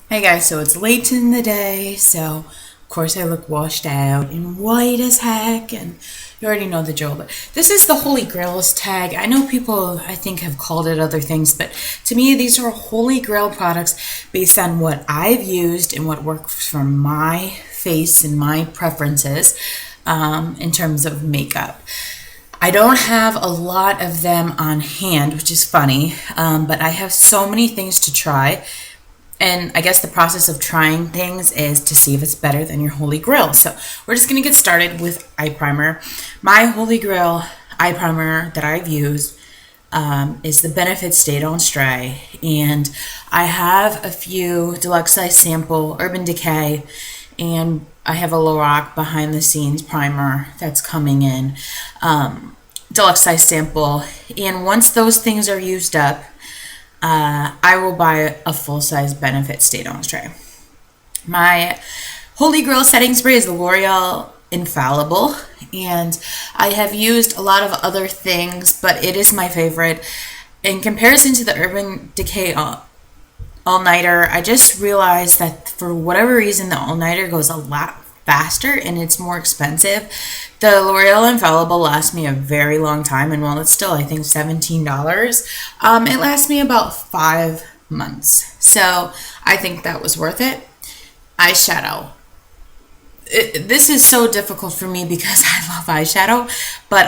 Hey guys, so it's late in the day, so of course I look washed out and white as heck, and you already know the drill. But this is the Holy Grail's tag. I know people, I think, have called it other things, but to me, these are Holy Grail products based on what I've used and what works for my face and my preferences in terms of makeup. I don't have a lot of them on hand, which is funny, but I have so many things to try. And I guess the process of trying things is to see if it's better than your Holy Grail. So we're just going to get started with eye primer. My Holy Grail eye primer that I've used is the Benefit Stay Don't Stray. And I have a few deluxe size sample Urban Decay, and I have a Lorac behind the scenes primer that's coming in. Deluxe size sample. And once those things are used up, I will buy a full-size Benefit Stay Don't Stray. My Holy Grail setting spray is the L'Oreal Infallible, and I have used a lot of other things, but it is my favorite. In comparison to the Urban Decay All-Nighter, I just realized that for whatever reason, the All-Nighter goes a lot faster and it's more expensive. The L'Oreal Infallible lasts me a very long time, and while it's still, I think, $17, it lasts me about 5 months. So I think that was worth it. Eyeshadow. This is so difficult for me because I love eyeshadow, but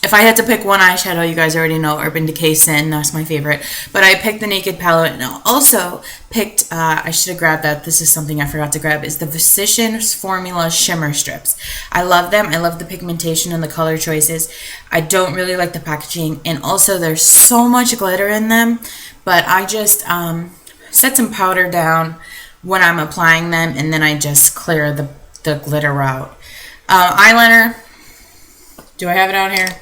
if I had to pick one eyeshadow, you guys already know Urban Decay Sin, that's my favorite. But I picked the Naked palette, and I also picked, I should have grabbed that, this is something I forgot to grab, is the Physicians Formula Shimmer Strips. I love them, I love the pigmentation and the color choices. I don't really like the packaging, and also there's so much glitter in them, but I just set some powder down when I'm applying them, and then I just clear the glitter out. Eyeliner, do I have it on here?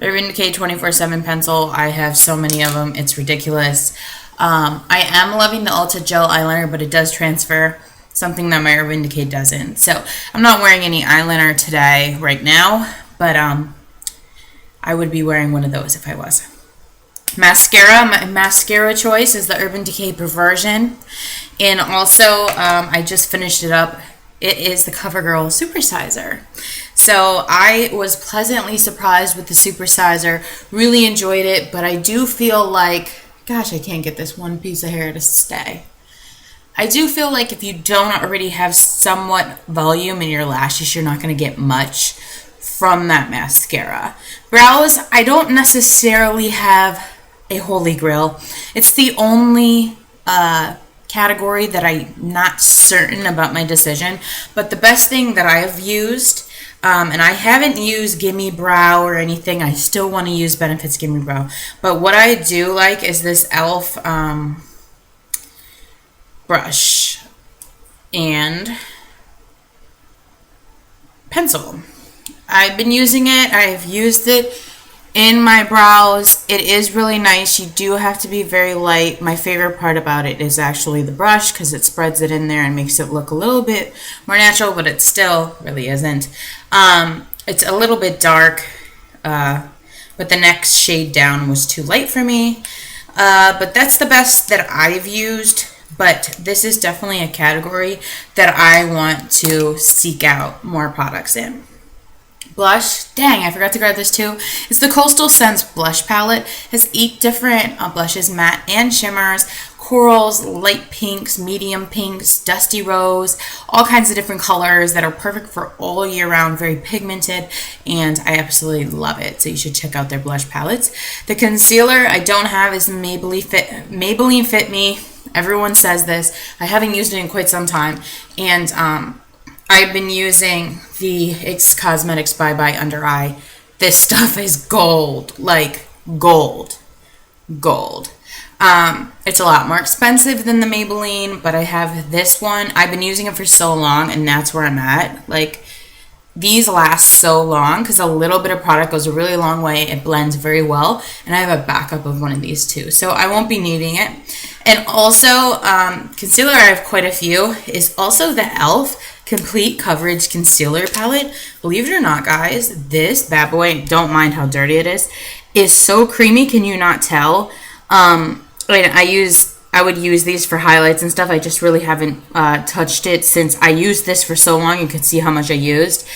Urban Decay 24/7 pencil. I have so many of them. It's ridiculous. I am loving the Ulta Gel eyeliner, but it does transfer, something that my Urban Decay doesn't. So I'm not wearing any eyeliner today right now, but I would be wearing one of those if I was. Mascara. My mascara choice is the Urban Decay Perversion. And also, I just finished it up. It is the CoverGirl Supersizer. So I was pleasantly surprised with the Supersizer. Really enjoyed it, but I do feel like, gosh, I can't get this one piece of hair to stay. I do feel like if you don't already have somewhat volume in your lashes, you're not going to get much from that mascara. Brows, I don't necessarily have a Holy Grail. It's the only category that I'm not certain about my decision, but the best thing that I have used, and I haven't used Gimme Brow or anything, I still want to use Benefits Gimme Brow, but what I do like is this e.l.f. Brush and pencil. I've been using it, I've used it in my brows. It is really nice. You do have to be very light. My favorite part about it is actually the brush, because it spreads it in there and makes it look a little bit more natural, but it still really isn't. It's a little bit dark, but the next shade down was too light for me. But that's the best that I've used, but this is definitely a category that I want to seek out more products in. Blush, dang, I forgot to grab this too. It's the Coastal Scents blush palette. It has 8 different blushes, matte and shimmers, corals, light pinks, medium pinks, dusty rose, all kinds of different colors that are perfect for all year round, very pigmented, and I absolutely love it. So you should check out their blush palettes. The concealer I don't have is Maybelline Fit Me. Everyone says this. I haven't used it in quite some time, and I've been using the X Cosmetics Bye Bye Under Eye. This stuff is gold, like gold. It's a lot more expensive than the Maybelline, but I have this one. I've been using it for so long, and that's where I'm at. Like, these last so long because a little bit of product goes a really long way. It blends very well, and I have a backup of one of these too, so I won't be needing it. And also, concealer, I have quite a few, is also the e.l.f. Complete Coverage Concealer Palette. Believe it or not, guys, this bad boy, don't mind how dirty it is so creamy. Can you not tell? I use I would use these for highlights and stuff. I just really haven't touched it since I used this for so long. You could see how much I used.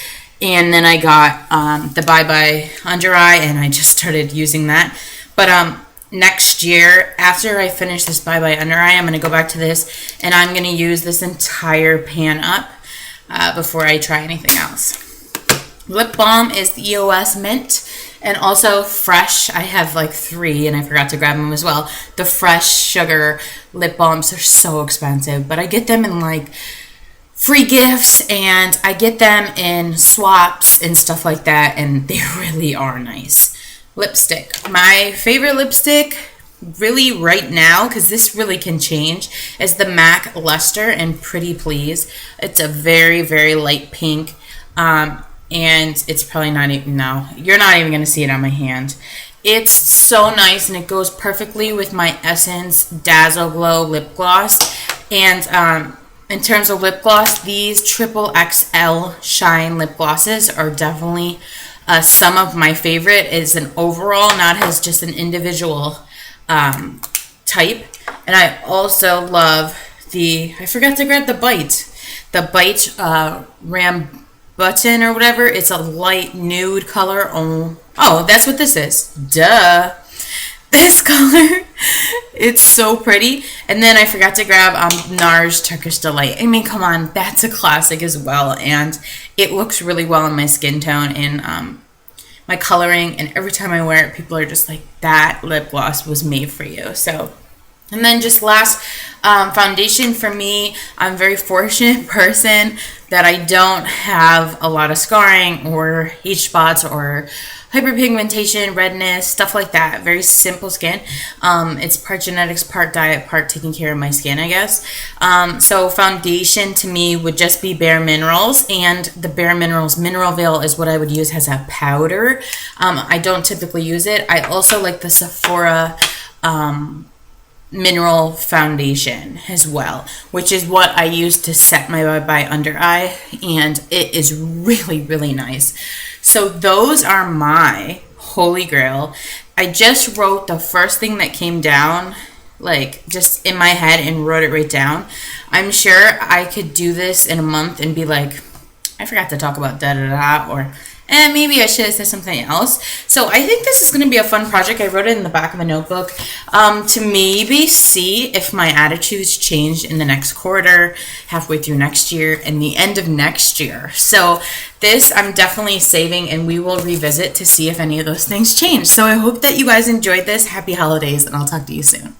And then I got the Bye Bye Under Eye, and I just started using that. But next year, after I finish this Bye Bye Under Eye, I'm going to go back to this, and I'm going to use this entire pan up before I try anything else. Lip balm is the EOS Mint, and also Fresh. I have like 3, and I forgot to grab them as well. The Fresh Sugar lip balms are so expensive, but I get them in like free gifts, and I get them in swaps and stuff like that, and they really are nice. Lipstick. My favorite lipstick really right now, because this really can change, is the MAC Luster in Pretty Please. It's a very, very light pink. And it's probably not even, no, you're not even going to see it on my hand. It's so nice, and it goes perfectly with my Essence Dazzle Glow lip gloss. And in terms of lip gloss, these triple XL Shine lip glosses are definitely some of my favorite. Is an overall, not as just an individual type. And I also love I forgot to grab the Bite Ram Button or whatever. It's a light nude color. Oh, that's what this is. Duh. This color. It's so pretty. And then I forgot to grab NARS Turkish Delight. I mean, come on. That's a classic as well. And it looks really well on my skin tone and my coloring. And every time I wear it, people are just like, that lip gloss was made for you. So, and then just last, foundation for me, I'm a very fortunate person that I don't have a lot of scarring or age spots or hyperpigmentation, redness, stuff like that. Very simple skin. It's part genetics, part diet, part taking care of my skin, I guess. So foundation to me would just be Bare Minerals, and the Bare Minerals Mineral Veil is what I would use as a powder. I don't typically use it. I also like the Sephora mineral foundation as well, which is what I use to set my Bye Bye Under Eye, and it is really, really nice. So those are my holy grail. I just wrote the first thing that came down, like just in my head, and wrote it right down. I'm sure I could do this in a month and be like, I forgot to talk about da da da, or maybe I should have said something else. So I think this is going to be a fun project. I wrote it in the back of a notebook to maybe see if my attitudes change in the next quarter, halfway through next year, and the end of next year. So this I'm definitely saving, and we will revisit to see if any of those things change. So I hope that you guys enjoyed this. Happy holidays, and I'll talk to you soon.